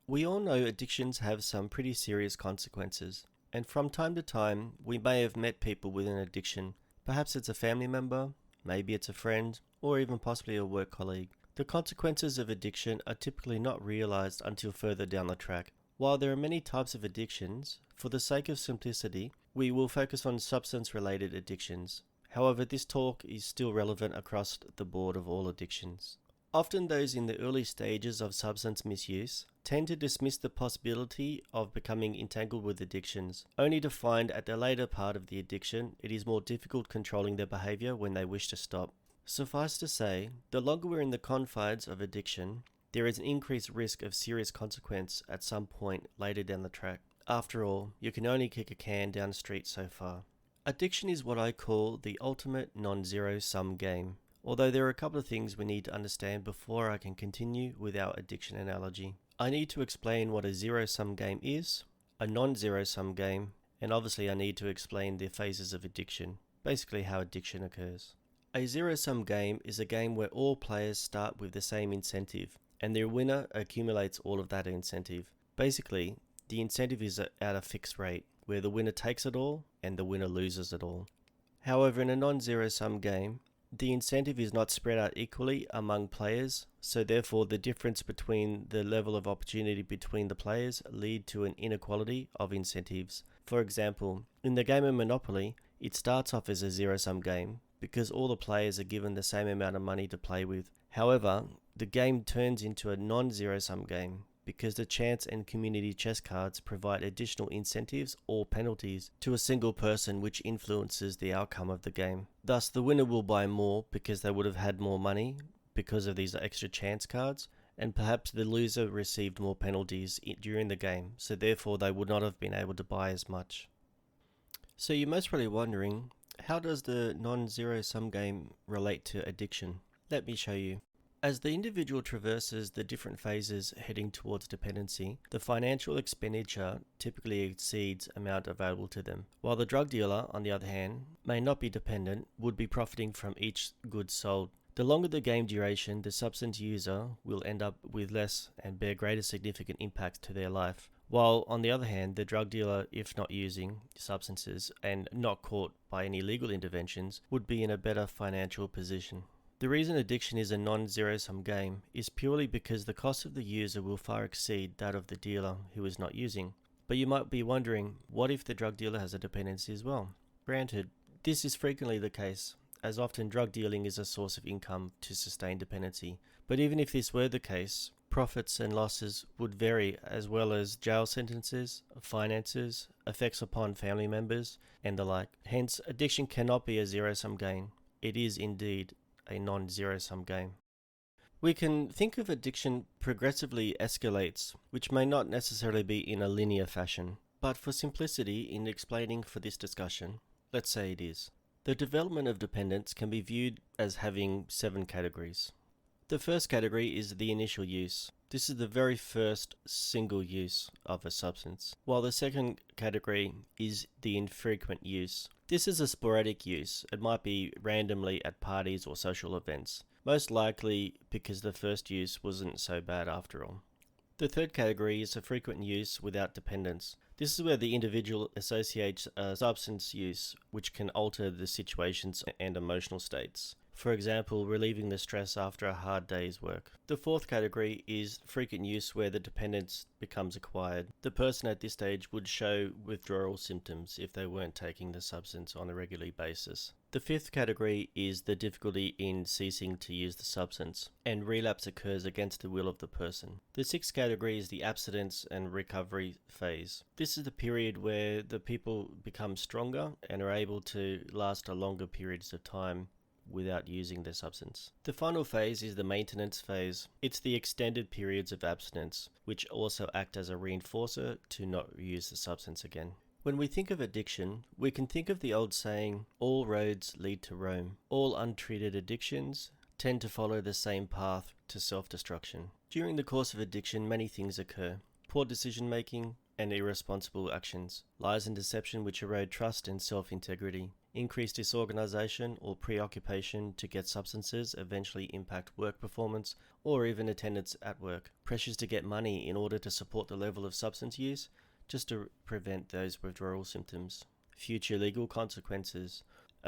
We all know addictions have some pretty serious consequences, and from time to time, we may have met people with an addiction. Perhaps it's a family member, maybe it's a friend, or even possibly a work colleague. The consequences of addiction are typically not realized until further down the track. While there are many types of addictions, for the sake of simplicity, we will focus on substance related addictions. However, this talk is still relevant across the board of all addictions. Often those in the early stages of substance misuse tend to dismiss the possibility of becoming entangled with addictions, only to find at the later part of the addiction it is more difficult controlling their behavior when they wish to stop. Suffice to say, the longer we're in the confines of addiction, there is an increased risk of serious consequence at some point later down the track. After all, you can only kick a can down the street so far. Addiction is what I call the ultimate non-zero sum game. Although there are a couple of things we need to understand before I can continue with our addiction analogy. I need to explain what a zero-sum game is, a non-zero-sum game, and obviously I need to explain the phases of addiction, basically how addiction occurs. A zero-sum game is a game where all players start with the same incentive, and their winner accumulates all of that incentive. Basically, the incentive is at a fixed rate, where the winner takes it all and the winner loses it all. However, in a non-zero-sum game, the incentive is not spread out equally among players, so therefore the difference between the level of opportunity between the players lead to an inequality of incentives. For example, in the game of Monopoly, it starts off as a zero-sum game because all the players are given the same amount of money to play with. However, the game turns into a non-zero-sum game because the chance and community chess cards provide additional incentives or penalties to a single person which influences the outcome of the game. Thus, the winner will buy more because they would have had more money because of these extra chance cards, and perhaps the loser received more penalties during the game, so therefore they would not have been able to buy as much. So you're most probably wondering, how does the non-zero sum game relate to addiction? Let me show you. As the individual traverses the different phases heading towards dependency, the financial expenditure typically exceeds amount available to them, while the drug dealer, on the other hand, may not be dependent, would be profiting from each good sold. The longer the game duration, the substance user will end up with less and bear greater significant impacts to their life. While, on the other hand, the drug dealer, if not using substances and not caught by any legal interventions, would be in a better financial position. The reason addiction is a non-zero-sum game is purely because the cost of the user will far exceed that of the dealer who is not using. But you might be wondering, what if the drug dealer has a dependency as well? Granted, this is frequently the case, as often drug dealing is a source of income to sustain dependency. But even if this were the case, profits and losses would vary, as well as jail sentences, finances, effects upon family members, and the like. Hence, addiction cannot be a zero-sum game. It is indeed a non-zero-sum game. We can think of addiction progressively escalates, which may not necessarily be in a linear fashion, but for simplicity in explaining for this discussion, let's say it is. The development of dependence can be viewed as having 7 categories. The first category is the initial use. This is the very first single use of a substance, while the second category is the infrequent use. This is a sporadic use. It might be randomly at parties or social events, most likely because the first use wasn't so bad after all. The third category is a frequent use without dependence. This is where the individual associates a substance use which can alter the situations and emotional states. For example, relieving the stress after a hard day's work. The fourth category is frequent use where the dependence becomes acquired. The person at this stage would show withdrawal symptoms if they weren't taking the substance on a regular basis. The fifth category is the difficulty in ceasing to use the substance, and relapse occurs against the will of the person. The sixth category is the abstinence and recovery phase. This is the period where the people become stronger and are able to last a longer periods of time without using the substance. The final phase is the maintenance phase. It's the extended periods of abstinence, which also act as a reinforcer to not use the substance again. When we think of addiction, we can think of the old saying, all roads lead to Rome. All untreated addictions tend to follow the same path to self-destruction. During the course of addiction, many things occur. Poor decision-making and irresponsible actions, lies and deception which erode trust and self-integrity, Increased disorganization or preoccupation to get substances eventually impact work performance or even attendance at work. Pressures to get money in order to support the level of substance use just to prevent those withdrawal symptoms. Future legal consequences.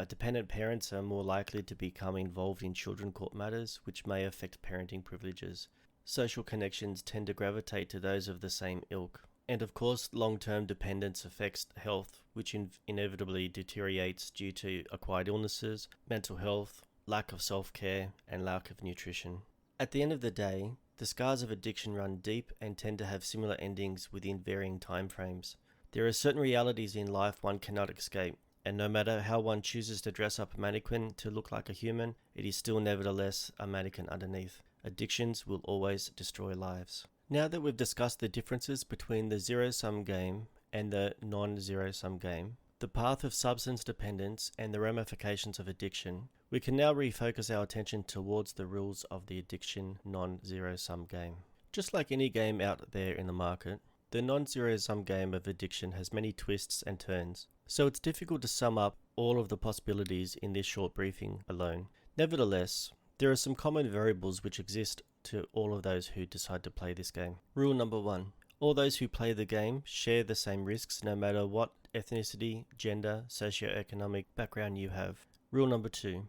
Dependent parents are more likely to become involved in children court matters, which may affect parenting privileges. Social connections tend to gravitate to those of the same ilk. And of course, long-term dependence affects health, which inevitably deteriorates due to acquired illnesses, mental health, lack of self-care, and lack of nutrition. At the end of the day, the scars of addiction run deep and tend to have similar endings within varying timeframes. There are certain realities in life one cannot escape, and no matter how one chooses to dress up a mannequin to look like a human, it is still nevertheless a mannequin underneath. Addictions will always destroy lives. Now that we've discussed the differences between the zero-sum game and the non-zero-sum game, the path of substance dependence and the ramifications of addiction, we can now refocus our attention towards the rules of the addiction non-zero-sum game. Just like any game out there in the market, the non-zero-sum game of addiction has many twists and turns, so it's difficult to sum up all of the possibilities in this short briefing alone. Nevertheless, there are some common variables which exist to all of those who decide to play this game. Rule number 1. All those who play the game share the same risks no matter what ethnicity, gender, socioeconomic background you have. Rule number 2.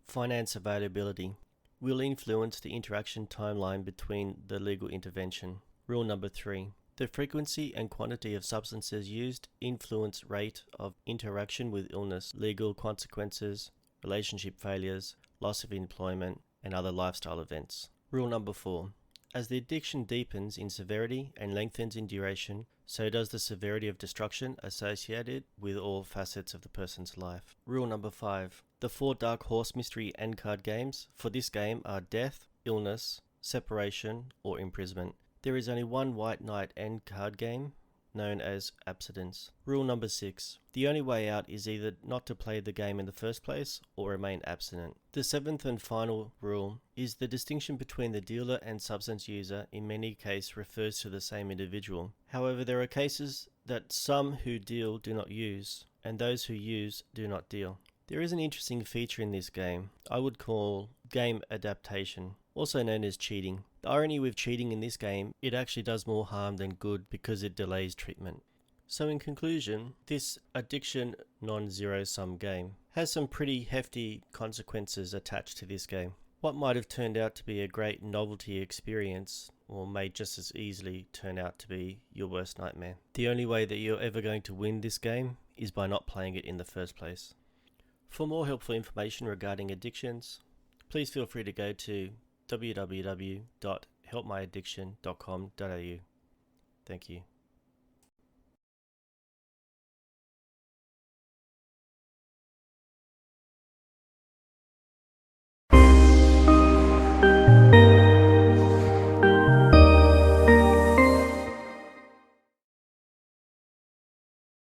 Finance availability will influence the interaction timeline between the legal intervention. Rule number 3. The frequency and quantity of substances used influence rate of interaction with illness, legal consequences, relationship failures, loss of employment, and other lifestyle events. Rule number 4. As the addiction deepens in severity and lengthens in duration, so does the severity of destruction associated with all facets of the person's life. Rule number 5. The 4 Dark Horse mystery end card games for this game are death, illness, separation, or imprisonment. There is only one White Knight end card game, known as abstinence. Rule number 6. The only way out is either not to play the game in the first place or remain abstinent. The 7th and final rule is the distinction between the dealer and substance user in many cases refers to the same individual. However, there are cases that some who deal do not use, and those who use do not deal. There is an interesting feature in this game I would call game adaptation, also known as cheating. The irony with cheating in this game, it actually does more harm than good because it delays treatment. So in conclusion, this addiction non-zero-sum game has some pretty hefty consequences attached to this game. What might have turned out to be a great novelty experience or may just as easily turn out to be your worst nightmare. The only way that you're ever going to win this game is by not playing it in the first place. For more helpful information regarding addictions, please feel free to go to www.helpmyaddiction.com.au. Thank you.